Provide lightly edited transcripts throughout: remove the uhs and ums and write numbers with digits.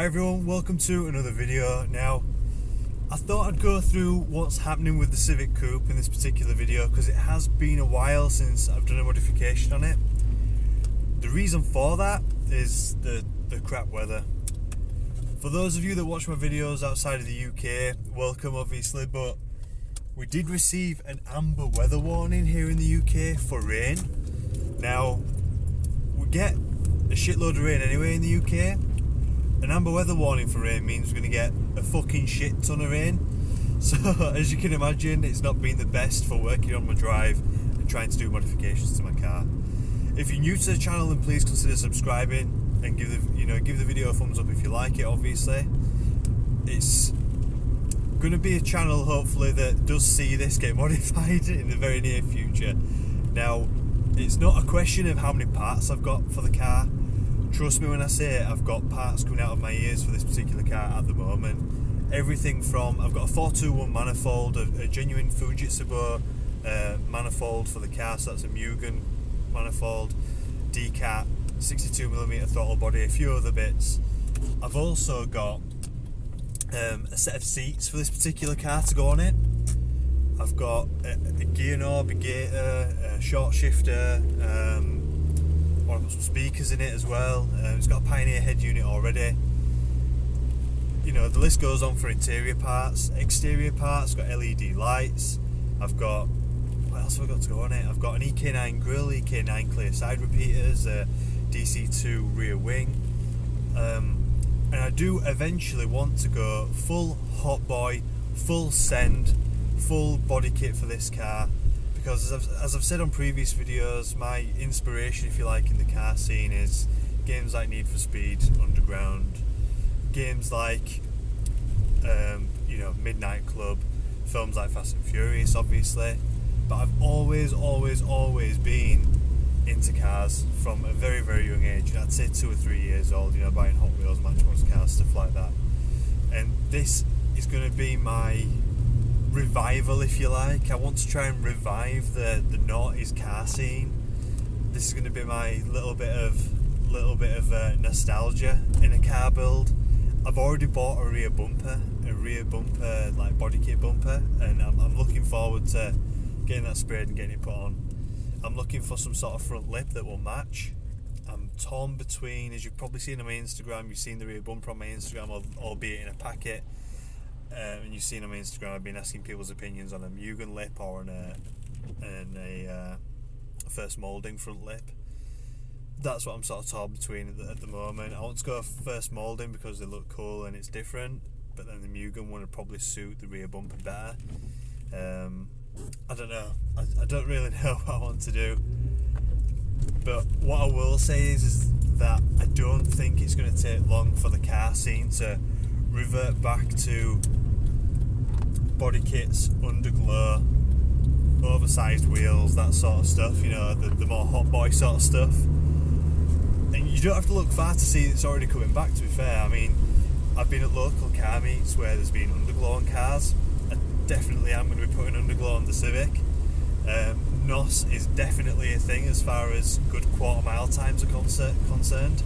Hi everyone, welcome to another video. Now, I thought I'd go through what's happening with the Civic Coupe in this particular video because it has been a while since I've done a modification on it. The reason for that is the crap weather. For those of you that watch my videos outside of the UK, welcome obviously, but we did receive an amber weather warning here in the UK for rain. Now, we get a shitload of rain anyway in the UK. An amber weather warning for rain means we're going to get a fucking shit ton of rain. So as you can imagine, it's not been the best for working on my drive and trying to do modifications to my car. If you're new to the channel, then please consider subscribing and give the video a thumbs up if you like it. Obviously, it's going to be a channel hopefully that does see this get modified in the very near future. Now, it's not a question of how many parts I've got for the car. Trust me when I say it, I've got parts coming out of my ears for this particular car at the moment. Everything from, I've got a 421 manifold, a genuine Fujitsu manifold for the car, so that's a Mugen manifold, decat, 62mm throttle body, a few other bits. I've also got a set of seats for this particular car to go on it. I've got a gear knob, a gator, a short shifter, I've got some speakers in it as well. It's got a Pioneer head unit already. You know, the list goes on for interior parts. Exterior parts, got LED lights. I've got, what else have I got to go on it? I've got an EK9 grill, EK9 clear side repeaters, a DC2 rear wing. And I do eventually want to go full hot boy, full send, full body kit for this car. Because as I've said on previous videos, my inspiration, if you like, in the car scene is games like Need for Speed Underground, games like Midnight Club, films like Fast and Furious obviously. But I've always been into cars from a very, very young age. I'd say 2 or 3 years old, buying Hot Wheels, Matchbox cars, stuff like that. And this is going to be my revival, if you like. I want to try and revive the noughties car scene. This is going to be my little bit of nostalgia in a car build. I've already bought a rear bumper like body kit bumper, and I'm looking forward to getting that sprayed and getting it put on. I'm looking for some sort of front lip that will match. I'm torn between, as you've probably seen on my Instagram, you've seen the rear bumper on my Instagram, albeit in a packet. And you've seen on my Instagram, I've been asking people's opinions on a Mugen lip or on a first moulding front lip. That's what I'm sort of torn between at the moment. I want to go first moulding because they look cool and it's different, but then the Mugen one would probably suit the rear bumper better. I don't know. I don't really know what I want to do. But what I will say is that I don't think it's going to take long for the car scene to revert back to body kits, underglow, oversized wheels, that sort of stuff, the more hot boy sort of stuff. And you don't have to look far to see it's already coming back, to be fair. I mean, I've been at local car meets where there's been underglow on cars. I definitely am going to be putting underglow on the Civic. NOS is definitely a thing as far as good quarter-mile times are concerned.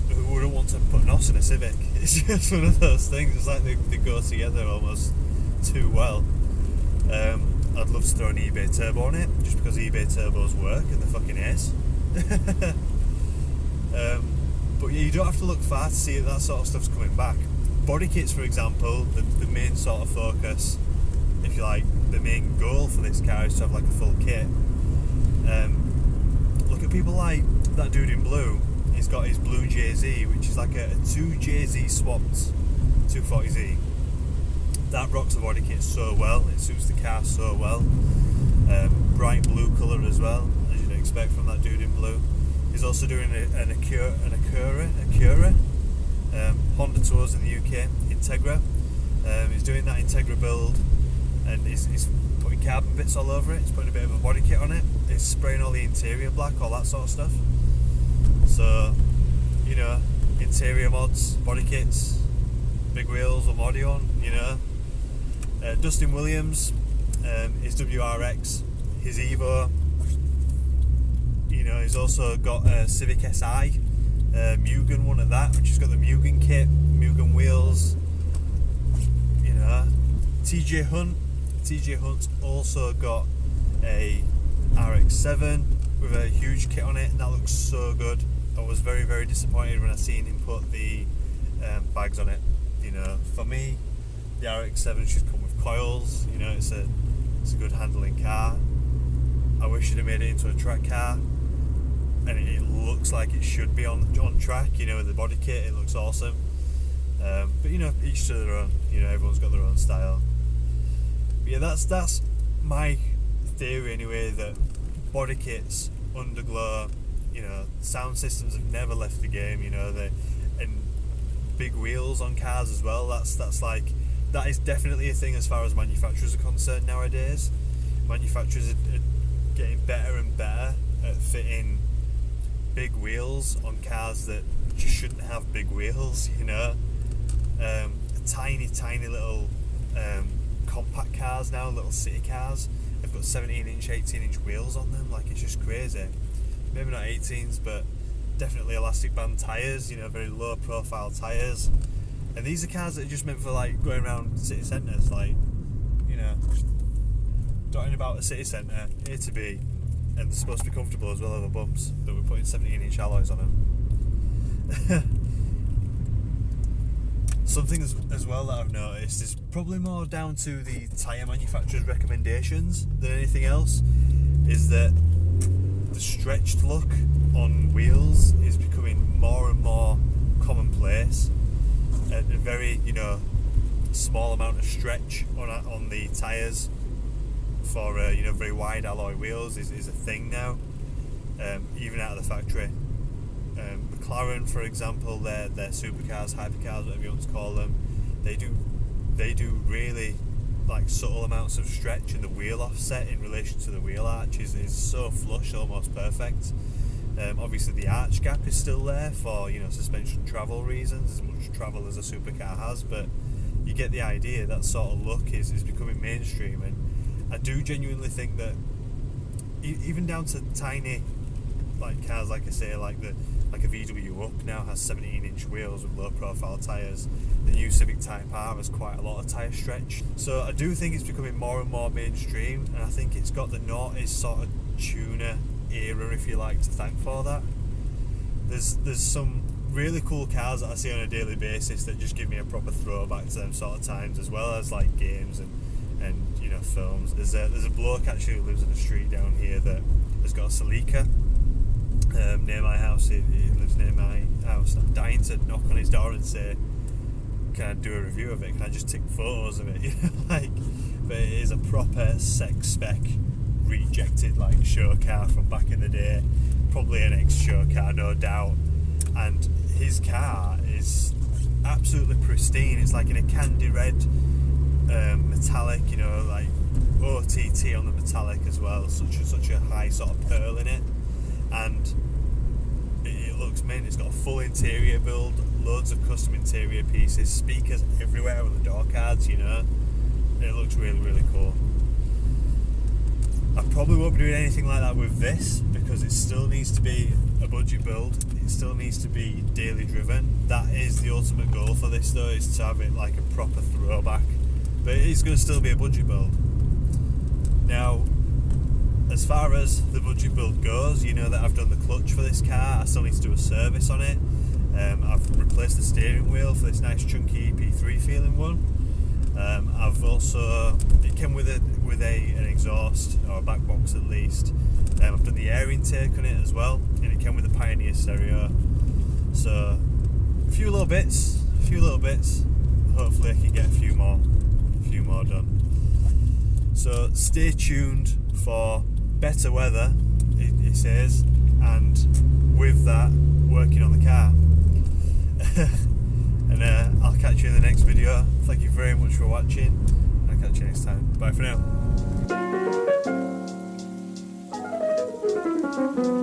Who wouldn't want to put NOS in a Civic? It's just one of those things. It's like they go together almost too well. I'd love to throw an eBay turbo on it, just because eBay turbos work and they're fucking ace. But yeah, you don't have to look far to see that sort of stuff's coming back. Body kits, for example, the main sort of focus, if you like, the main goal for this car is to have like a full kit. Look at people like that dude in blue. He's got his blue JZ, which is like a 2JZ swapped 240Z. That rocks the body kit so well, it suits the car so well. Bright blue colour as well, as you'd expect from that dude in blue. He's also doing an Acura, Honda Tours in the UK, Integra. He's doing that Integra build, and he's putting carbon bits all over it. He's putting a bit of a body kit on it. He's spraying all the interior black, all that sort of stuff. So, interior mods, body kits, big wheels or body on, Dustin Williams, his WRX, his Evo, You know, he's also got a Civic SI, Mugen one at that, which has got the Mugen kit, Mugen wheels. You know, TJ Hunt's also got a RX-7 with a huge kit on it, and that looks so good. I was very, very disappointed when I seen him put the bags on it. You know, for me, the RX-7 should come with coils. You know, it's a good handling car. I wish you'd have made it into a track car, and it looks like it should be on track. You know, with the body kit, it looks awesome. But you know, each to their own. You know, everyone's got their own style. But yeah, that's my theory anyway. That body kits, underglow, you know, sound systems have never left the game. You know, and big wheels on cars as well. That is definitely a thing as far as manufacturers are concerned nowadays. Manufacturers are getting better and better at fitting big wheels on cars that just shouldn't have big wheels. You know, tiny little compact cars now, little city cars, they've got 17-inch, 18-inch wheels on them. Like, it's just crazy. Maybe not 18s, but definitely elastic band tyres. You know, very low profile tyres. And these are cars that are just meant for like going around city centres, like, you know, dotting about a city centre, A to B, and they're supposed to be comfortable as well over bumps. But we're putting 17-inch alloys on them. Something as well that I've noticed is probably more down to the tyre manufacturer's recommendations than anything else, is that the stretched look on wheels is becoming more and more commonplace. A very, you know, small amount of stretch on the tyres for you know, very wide alloy wheels is a thing now, even out of the factory. McLaren, for example, their supercars, hypercars, whatever you want to call them, they do really like subtle amounts of stretch, and the wheel offset in relation to the wheel arch is so flush, almost perfect. Obviously the arch gap is still there for, you know, suspension travel reasons, as much travel as a supercar has, but you get the idea. That sort of look is becoming mainstream, and I do genuinely think that even down to tiny like cars, like I say, like a VW Up now has 17-inch wheels with low profile tyres. The new Civic Type R has quite a lot of tyre stretch. So I do think it's becoming more and more mainstream, and I think it's got the noughties sort of tuner era, if you like, to thank for that. There's some really cool cars that I see on a daily basis that just give me a proper throwback to them sort of times, as well as like games and you know, films. There's a bloke actually who lives in the street down here that has got a Celica near my house. He lives near my house. I'm dying to knock on his door and say, can I do a review of it? Can I just take photos of it? You know, like, but it is a proper spec rejected like show car from back in the day, probably an ex-show car, no doubt. And his car is absolutely pristine. It's like in a candy red metallic, you know, like OTT on the metallic as well. Such a high sort of pearl in it, and it looks mint. It's got a full interior build, loads of custom interior pieces, speakers everywhere with the door cards, you know. It looks really, really cool. I probably won't be doing anything like that with this, because it still needs to be a budget build. It still needs to be daily driven. That is the ultimate goal for this though, is to have it like a proper throwback. But it is going to still be a budget build. Now, as far as the budget build goes, you know that I've done the clutch for this car. I still need to do a service on it. I've replaced the steering wheel for this nice chunky EP3 feeling one. I've also, it came with an exhaust, or a back box at least. I've done the air intake on it as well, and it came with a Pioneer stereo. So a few little bits. Hopefully I can get a few more done. So stay tuned for better weather, it says, and with that, working on the car. And I'll catch you in the next video. Thank you very much for watching. I'll catch you next time. Bye for now.